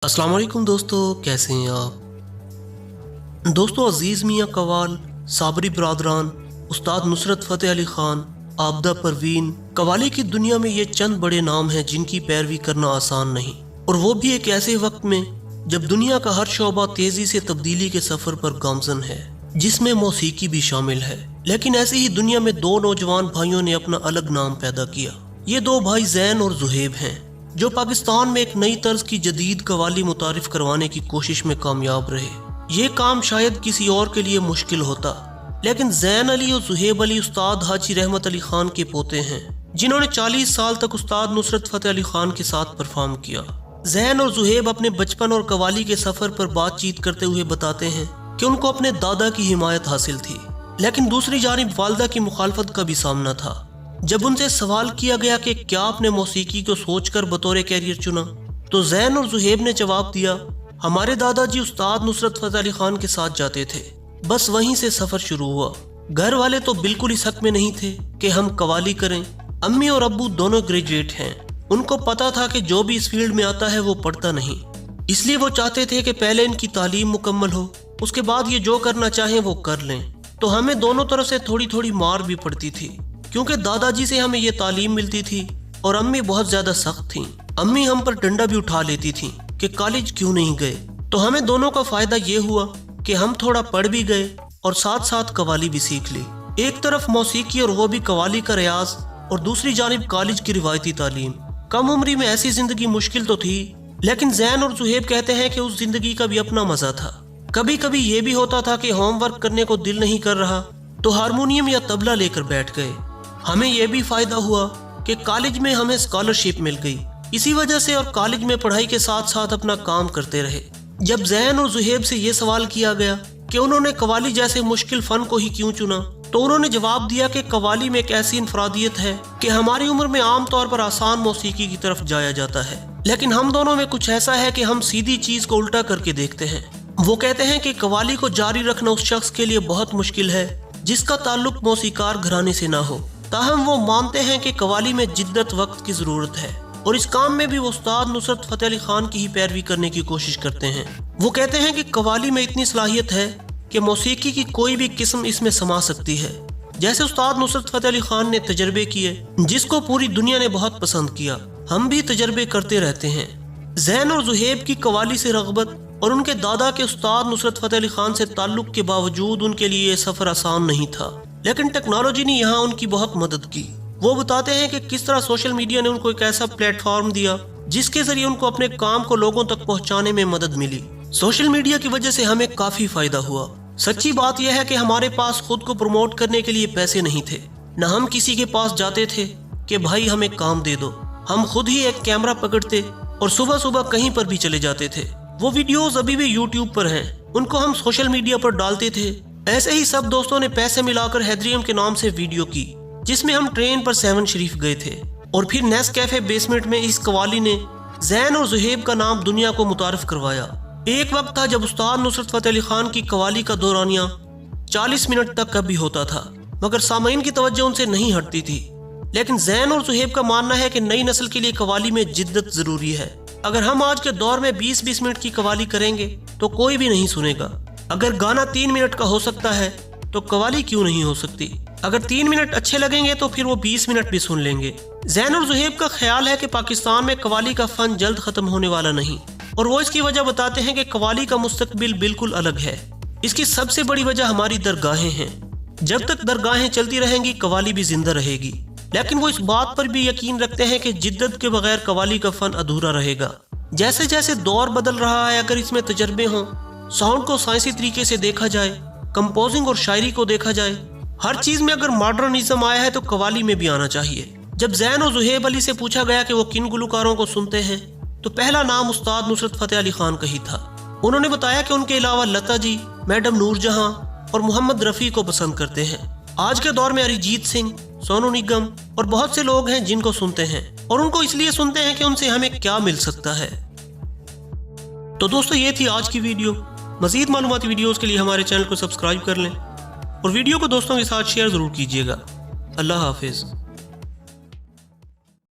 अस्सलाम वालेकुम दोस्तों, कैसे हैं आप दोस्तों। अजीज़ मियाँ कवाल, साबरी बरादरान, उस्ताद नुसरत फ़तेह अली ख़ान, आबदा परवीन, कवाली की दुनिया में ये चंद बड़े नाम हैं जिनकी पैरवी करना आसान नहीं, और वो भी एक ऐसे वक्त में जब दुनिया का हर शोबा तेजी से तब्दीली के सफ़र पर गामज़न है, जिसमें मौसीकी भी शामिल है। लेकिन ऐसे ही दुनिया में दो नौजवान भाइयों ने अपना अलग नाम पैदा किया। ये दो भाई ज़ैन और ज़ुहैब हैं, जो पाकिस्तान में एक नई तर्ज की जदीद कवाली मुतारिफ करवाने की कोशिश में कामयाब रहे। ये काम शायद किसी और के लिए मुश्किल होता, लेकिन ज़ैन अली और ज़ुहैब अली उस्ताद हाजी रहमत अली खान के पोते हैं, जिन्होंने 40 साल तक उस्ताद नुसरत फ़तेह अली खान के साथ परफॉर्म किया। ज़ैन और ज़ुहैब अपने बचपन और कवाली के सफ़र पर बातचीत करते हुए बताते हैं कि उनको अपने दादा की हिमायत हासिल थी, लेकिन दूसरी जानिब वालदा की मुखालफत का भी सामना था। जब उनसे सवाल किया गया कि क्या आपने मौसीकी को सोचकर बतौर कैरियर चुना, तो ज़ैन और ज़ुहैब ने जवाब दिया, हमारे दादाजी उस्ताद नुसरत फ़तेह अली खान के साथ जाते थे, बस वहीं से सफ़र शुरू हुआ। घर वाले तो बिल्कुल इस हक में नहीं थे कि हम कवाली करें। अम्मी और अब्बू दोनों ग्रेजुएट हैं, उनको पता था कि जो भी इस फील्ड में आता है वो पढ़ता नहीं, इसलिए वो चाहते थे कि पहले इनकी तालीम मुकम्मल हो, उसके बाद ये जो करना चाहें वो कर लें। तो हमें दोनों तरफ से थोड़ी थोड़ी मार भी पड़ती थी, क्योंकि दादाजी से हमें ये तालीम मिलती थी और अम्मी बहुत ज़्यादा सख्त थीं। अम्मी हम पर डंडा भी उठा लेती थीं कि कॉलेज क्यों नहीं गए। तो हमें दोनों का फ़ायदा ये हुआ कि हम थोड़ा पढ़ भी गए और साथ साथ कवाली भी सीख ली। एक तरफ मौसीकी और वो भी कवाली का रियाज, और दूसरी जानिब कॉलेज की रिवायती तालीम। कम उम्री में ऐसी ज़िंदगी मुश्किल तो थी, लेकिन ज़ैन और ज़ुहैब कहते हैं कि उस ज़िंदगी का भी अपना मज़ा था। कभी कभी ये भी होता था कि होमवर्क करने को दिल नहीं कर रहा तो हारमोनियम या तबला लेकर बैठ गए। हमें यह भी फायदा हुआ कि कॉलेज में हमें स्कॉलरशिप मिल गई, इसी वजह से और कॉलेज में पढ़ाई के साथ साथ अपना काम करते रहे। जब ज़ैन और ज़ुहैब से ये सवाल किया गया कि उन्होंने कवाली जैसे मुश्किल फ़न को ही क्यों चुना, तो उन्होंने जवाब दिया कि कवाली में एक ऐसी इनफरादियत है कि हमारी उम्र में आम तौर पर आसान मौसीकी की तरफ जाया जाता है, लेकिन हम दोनों में कुछ ऐसा है कि हम सीधी चीज़ को उल्टा करके देखते हैं। वो कहते हैं कि कवाली को जारी रखना उस शख्स के लिए बहुत मुश्किल है जिसका ताल्लुक मौसीकार घराने से ना हो। ताहम वो मानते हैं कि कवाली में जिद्दत वक्त की ज़रूरत है, और इस काम में भी वो उस्ताद नुसरत फ़तेह अली खान की ही पैरवी करने की कोशिश करते हैं। वो कहते हैं कि कवाली में इतनी सलाहियत है कि मौसीकी की कोई भी किस्म इसमें समा सकती है। जैसे उस्ताद नुसरत फ़तेह अली खान ने तजर्बे किए, जिसको पूरी दुनिया ने बहुत पसंद किया, हम भी तजर्बे करते रहते हैं। ज़ैन और ज़ुहैब की कवाली से रग़बत और उनके दादा के उस्ताद नुसरत फ़तेह अली खान से ताल्लुक़ के बावजूद उनके लिए ये सफ़र आसान नहीं था, लेकिन टेक्नोलॉजी ने यहाँ उनकी बहुत मदद की। वो बताते हैं कि किस तरह सोशल मीडिया ने उनको एक ऐसा प्लेटफॉर्म दिया जिसके जरिए उनको अपने काम को लोगों तक पहुँचाने में मदद मिली। सोशल मीडिया की वजह से हमें काफ़ी फ़ायदा हुआ। सच्ची बात यह है कि हमारे पास खुद को प्रमोट करने के लिए पैसे नहीं थे, न हम किसी के पास जाते थे कि भाई हमें काम दे दो। हम खुद ही एक कैमरा पकड़ते और सुबह सुबह कहीं पर भी चले जाते थे। वो वीडियोस अभी भी यूट्यूब पर हैं, उनको हम सोशल मीडिया पर डालते थे। ऐसे ही सब दोस्तों ने पैसे मिलाकर हैदरियम के नाम से वीडियो की, जिसमें हम ट्रेन पर 7 शरीफ गए थे, और फिर नेस्कैफे बेसमेंट में इस कवाली ने ज़ैन और ज़ुहैब का नाम दुनिया को मुतारिफ करवाया। एक वक्त था जब उस्ताद नुसरत फ़तेह अली खान की कवाली का दौरानिया 40 मिनट तक कभी होता था, मगर सामाइन की तवज्जो उनसे नहीं हटती थी। लेकिन ज़ैन और ज़ुहैब का मानना है कि नई नस्ल के लिए कवाली में जिद्दत ज़रूरी है। अगर हम आज के दौर में 20-20 मिनट की कवाली करेंगे तो कोई भी नहीं सुनेगा। अगर गाना 3 मिनट का हो सकता है तो कवाली क्यों नहीं हो सकती। अगर 3 मिनट अच्छे लगेंगे तो फिर वो 20 मिनट भी सुन लेंगे। ज़ैन और ज़ुहैब का ख्याल है कि पाकिस्तान में कवाली का फ़न जल्द ख़त्म होने वाला नहीं, और वो इसकी वजह बताते हैं कि कवाली का मुस्तकबिल बिल्कुल अलग है। इसकी सबसे बड़ी वजह हमारी दरगाहें हैं। जब तक दरगाहें चलती रहेंगी कवाली भी जिंदा रहेगी। लेकिन वो इस बात पर भी यकीन रखते हैं कि जिद्दत के बगैर कवाली का फ़न अधूरा रहेगा। जैसे जैसे दौर बदल रहा है, अगर इसमें तजर्बे हों, साउंड को साइंसी तरीके से देखा जाए, कंपोजिंग और शायरी को देखा जाए, हर चीज़ में अगर मॉडर्निज्म आया है तो कवाली में भी आना चाहिए। जब ज़ैन और ज़ुहैब अली से पूछा गया कि वो किन गुलकारों को सुनते हैं, तो पहला नाम उस्ताद नुसरत फ़तेह अली खान का ही था। उन्होंने बताया कि उनके अलावा लता जी, मैडम नूरजहां और मोहम्मद रफ़ी को पसंद करते हैं। आज के दौर में अरिजीत सिंह, सोनू निगम और बहुत से लोग हैं जिनको सुनते हैं, और उनको इसलिए सुनते हैं कि उनसे हमें क्या मिल सकता है। तो दोस्तों, ये थी आज की वीडियो। मज़ीद मालूमाती वीडियोस के लिए हमारे चैनल को सब्सक्राइब कर लें और वीडियो को दोस्तों के साथ शेयर ज़रूर कीजिएगा। अल्लाह हाफिज़।